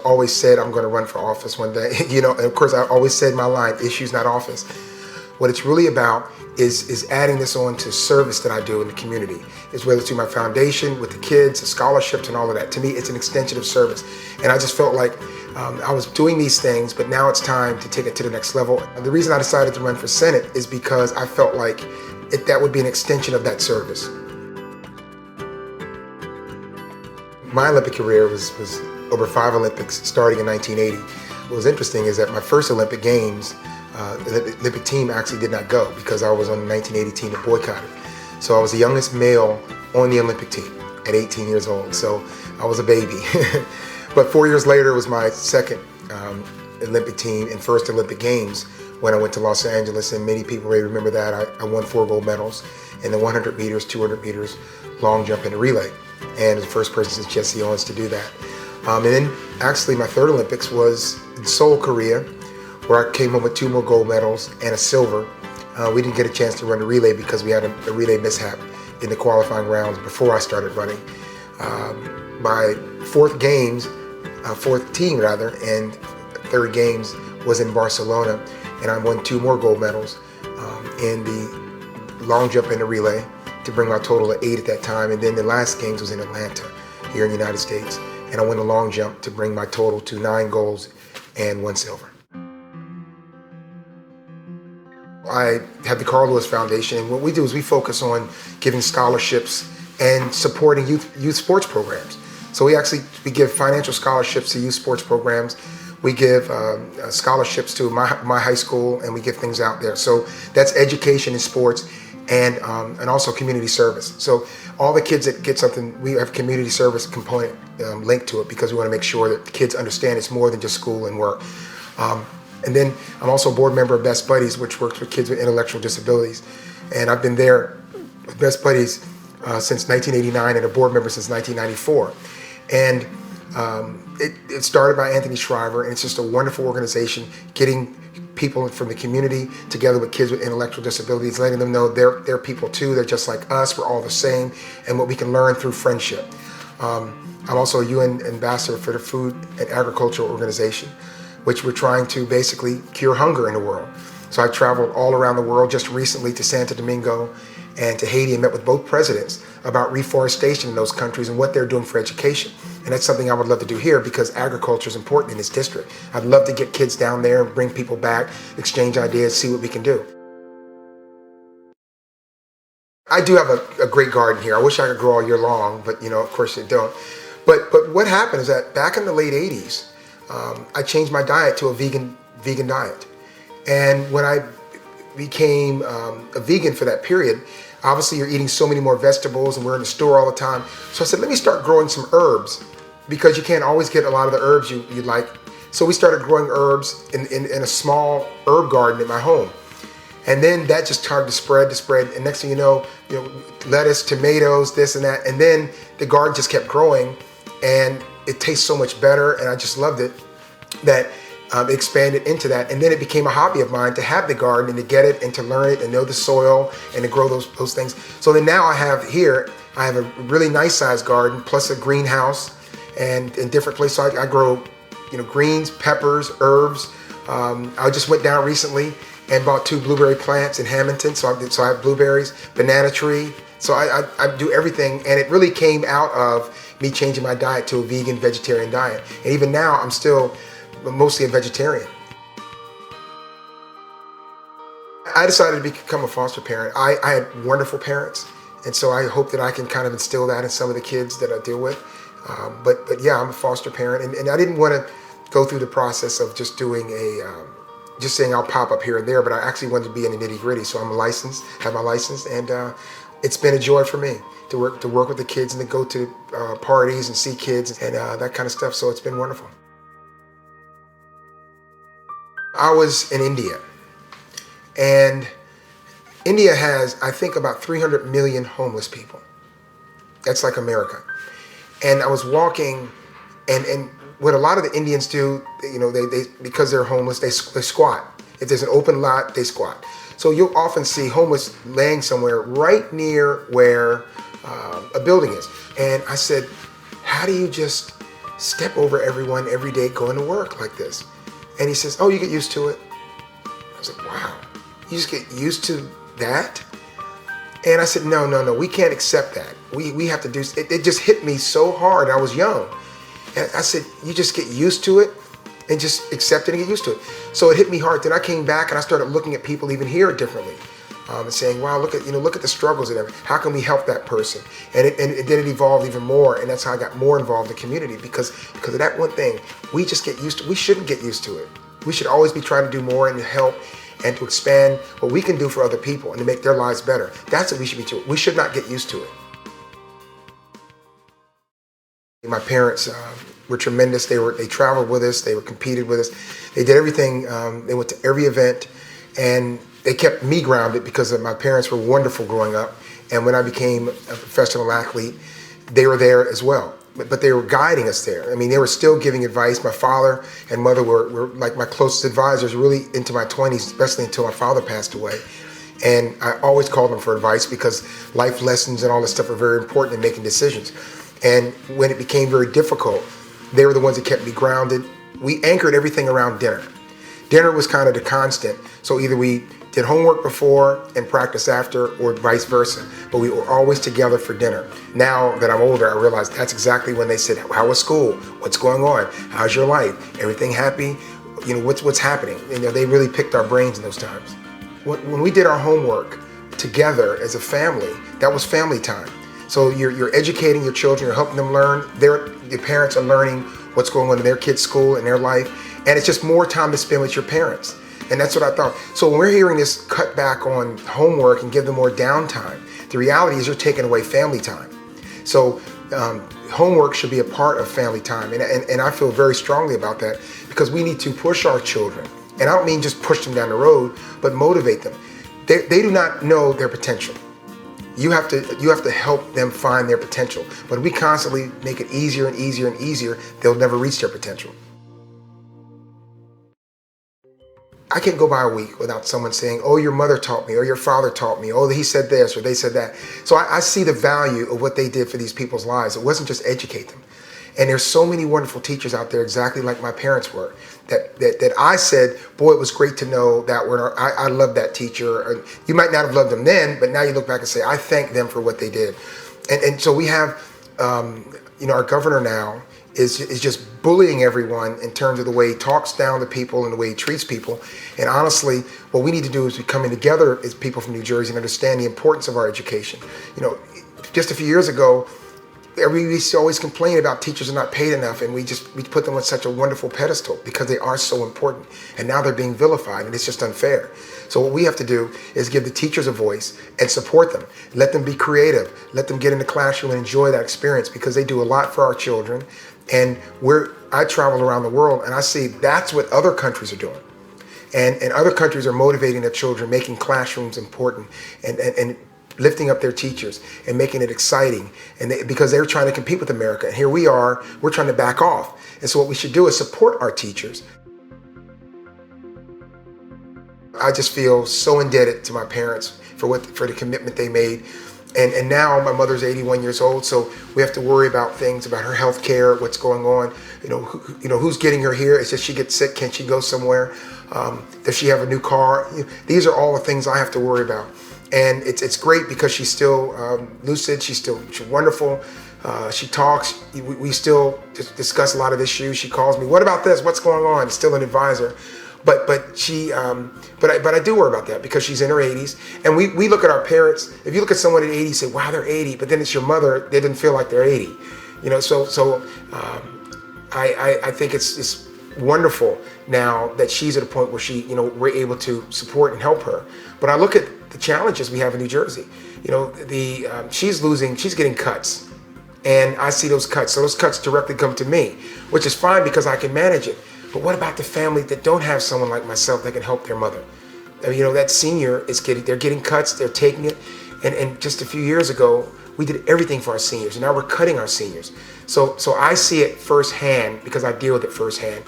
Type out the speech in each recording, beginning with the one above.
Always said I'm going to run for office one day, and of course I always said my line, issues, not office. What it's really about is adding this on to service that I do in the community. Is whether it's through my foundation, with the kids, the scholarships and all of that. To me, it's an extension of service. And I just felt like I was doing these things, but now it's time to take it to the next level. And the reason I decided to run for Senate is because I felt like that would be an extension of that service. My Olympic career was over 5 Olympics starting in 1980. What was interesting is that my first Olympic Games, the Olympic team actually did not go because I was on the 1980 team that boycotted. So I was the youngest male on the Olympic team at 18 years old. So I was a baby. But 4 years later was my second Olympic team and first Olympic Games when I went to Los Angeles, and many people may remember that. I won 4 gold medals in the 100 meters, 200 meters, long jump and relay. And was the first person since Jesse Owens to do that. And then actually my third Olympics was in Seoul, Korea, where I came home with 2 more gold medals and a silver. We didn't get a chance to run the relay because we had a relay mishap in the qualifying rounds before I started running. My fourth team and third games was in Barcelona, and I won 2 more gold medals in the long jump and the relay to bring my total to 8 at that time. And then the last games was in Atlanta here in the United States, and I won the long jump to bring my total to 9 golds and 1 silver. I have the Carl Lewis Foundation, and what we do is we focus on giving scholarships and supporting youth sports programs. So we give financial scholarships to youth sports programs. We give scholarships to my high school, and we give things out there. So that's education in sports and also community service. So all the kids that get something, we have community service component linked to it because we want to make sure that the kids understand it's more than just school and work. And then I'm also a board member of Best Buddies, which works with kids with intellectual disabilities. And I've been there with Best Buddies since 1989 and a board member since 1994. And it started by Anthony Shriver, and it's just a wonderful organization, getting people from the community together with kids with intellectual disabilities, letting them know they're people too, they're just like us, we're all the same, and what we can learn through friendship. I'm also a UN ambassador for the Food and Agriculture Organization, which we're trying to basically cure hunger in the world. So I traveled all around the world just recently to Santo Domingo and to Haiti and met with both presidents about reforestation in those countries and what they're doing for education. And that's something I would love to do here because agriculture is important in this district. I'd love to get kids down there and bring people back, exchange ideas, see what we can do. I do have a great garden here. I wish I could grow all year long, but of course you don't. But what happened is that back in the late 80s, I changed my diet to a vegan diet. And when I became a vegan for that period, obviously you're eating so many more vegetables and we're in the store all the time. So I said, let me start growing some herbs because you can't always get a lot of the herbs you like. So we started growing herbs in a small herb garden at my home. And then that just started to spread. And next thing you know, lettuce, tomatoes, this and that. And then the garden just kept growing and it tastes so much better. And I just loved it that it expanded into that. And then it became a hobby of mine to have the garden and to get it and to learn it and know the soil and to grow those things. So then now I have a really nice sized garden plus a greenhouse and in different places. So I grow, greens, peppers, herbs. I just went down recently and bought 2 blueberry plants in Hamilton. So I have blueberries, banana tree. So I do everything, and it really came out of me changing my diet to a vegan, vegetarian diet. And even now, I'm still mostly a vegetarian. I decided to become a foster parent. I had wonderful parents, and so I hope that I can kind of instill that in some of the kids that I deal with. But yeah, I'm a foster parent, and I didn't want to go through the process of just doing just saying I'll pop up here and there, but I actually wanted to be in the nitty-gritty. So I'm licensed, have my license, and it's been a joy for me to work with the kids and to go to parties and see kids and that kind of stuff. So it's been wonderful. I was in India, and India has, I think, about 300 million homeless people. That's like America. And I was walking, and what a lot of the Indians do, they because they're homeless, they squat. If there's an open lot, they squat. So you'll often see homeless laying somewhere right near where a building is. And I said, how do you just step over everyone every day going to work like this. And he says, oh, you get used to it. I was like, wow, you just get used to that? And I said, no, we can't accept that. We have to do, it just hit me so hard. I was young. And I said, you just get used to it and just accept it and get used to it. So it hit me hard. Then I came back and I started looking at people even here differently. And saying, wow, look at the struggles and everything. How can we help that person? And then it evolved even more, and that's how I got more involved in the community because of that one thing. We just get used to. We shouldn't get used to it. We should always be trying to do more and to help and to expand what we can do for other people and to make their lives better. That's what we should be doing. We should not get used to it. My parents were tremendous. They traveled with us. They competed with us. They did everything. They went to every event, and they kept me grounded because my parents were wonderful growing up. And when I became a professional athlete, they were there as well. But they were guiding us there. I mean, they were still giving advice. My father and mother were like my closest advisors really into my 20s, especially until my father passed away. And I always called them for advice because life lessons and all this stuff are very important in making decisions. And when it became very difficult, they were the ones that kept me grounded. We anchored everything around dinner. Dinner was kind of the constant. So either we did homework before and practice after, or vice versa. But we were always together for dinner. Now that I'm older, I realize that's exactly when they said, how was school? What's going on? How's your life? Everything happy? You know, what's happening? You know, they really picked our brains in those times. When we did our homework together as a family, that was family time. So you're educating your children, you're helping them learn. Your parents are learning what's going on in their kids' school and their life. And it's just more time to spend with your parents. And that's what I thought. So when we're hearing this cut back on homework and give them more downtime, the reality is you're taking away family time. So homework should be a part of family time. And I feel very strongly about that because we need to push our children. And I don't mean just push them down the road, but motivate them. They do not know their potential. You have to help them find their potential. When we constantly make it easier and easier and easier, they'll never reach their potential. I can't go by a week without someone saying, oh, your mother taught me, or your father taught me, oh, he said this, or they said that. So I see the value of what they did for these people's lives. It wasn't just educate them. And there's so many wonderful teachers out there, exactly like my parents were, that I said, boy, it was great to know that I love that teacher. Or you might not have loved them then, but now you look back and say, I thank them for what they did. And so we have, our governor now is just bullying everyone in terms of the way he talks down to people and the way he treats people. And honestly, what we need to do is be coming together as people from New Jersey and understand the importance of our education. You know, just a few years ago, we used to always complain about teachers are not paid enough, and we put them on such a wonderful pedestal because they are so important. And now they're being vilified, and it's just unfair. So what we have to do is give the teachers a voice and support them. Let them be creative. Let them get in the classroom and enjoy that experience because they do a lot for our children. And I travel around the world and I see that's what other countries are doing. And other countries are motivating their children, making classrooms important and lifting up their teachers and making it exciting. And because they're trying to compete with America. And here we are, we're trying to back off. And so what we should do is support our teachers. I just feel so indebted to my parents for the commitment they made. And now my mother's 81 years old, so we have to worry about things about her health care, what's going on. Who's getting her here? It's just she gets sick, can she go somewhere? Does she have a new car? These are all the things I have to worry about. And it's great because she's still lucid. She's wonderful. She talks. We still discuss a lot of issues. She calls me, what about this? What's going on? Still an advisor. But I do worry about that because she's in her 80s, and we look at our parents. If you look at someone at 80, you say, wow, they're 80, but then it's your mother. They didn't feel like they're 80, So I think it's wonderful now that she's at a point where we're able to support and help her. But I look at the challenges we have in New Jersey. She's getting cuts, and I see those cuts. So those cuts directly come to me, which is fine because I can manage it. But what about the family that don't have someone like myself that can help their mother? That senior they're getting cuts, they're taking it. And just a few years ago, we did everything for our seniors, and now we're cutting our seniors. So I see it firsthand because I deal with it firsthand.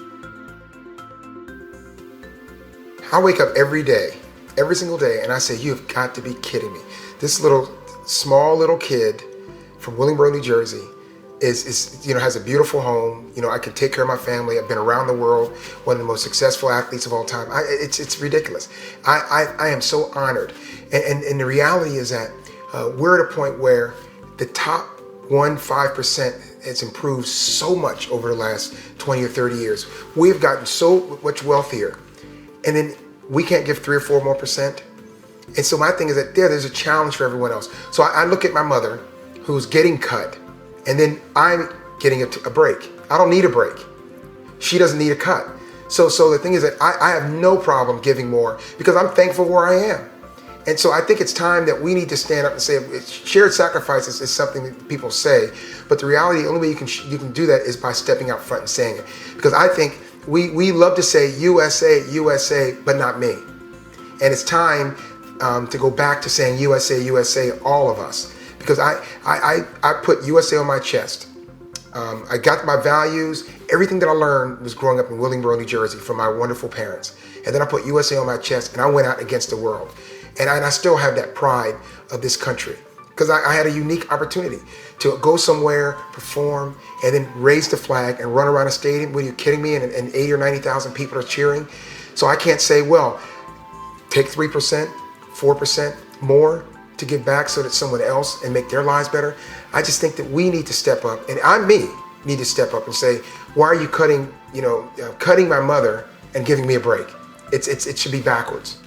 I wake up every single day, and I say, you've got to be kidding me. This small little kid from Willingboro, New Jersey, has a beautiful home. I can take care of my family. I've been around the world, one of the most successful athletes of all time. It's ridiculous. I am so honored. And the reality is that we're at a point where the top 5% has improved so much over the last 20 or 30 years. We've gotten so much wealthier. And then we can't give 3 or 4 more percent. And so my thing is that there's a challenge for everyone else. So I look at my mother who's getting cut, and then I'm getting a break. I don't need a break. She doesn't need a cut. So the thing is that I have no problem giving more because I'm thankful where I am. And so I think it's time that we need to stand up and say shared sacrifices is something that people say, but the reality, the only way you can do that is by stepping out front and saying it. Because I think we love to say USA, USA, but not me. And it's time to go back to saying USA, USA, all of us. Because I put USA on my chest. I got my values. Everything that I learned was growing up in Willingboro, New Jersey from my wonderful parents. And then I put USA on my chest and I went out against the world. And I still have that pride of this country. Because I had a unique opportunity to go somewhere, perform, and then raise the flag and run around a stadium. Were you kidding me? And 80 or 90,000 people are cheering. So I can't say, well, take 3%, 4% more to give back so that someone else and make their lives better. I just think that we need to step up, and need to step up and say, why are you cutting my mother and giving me a break? It should be backwards.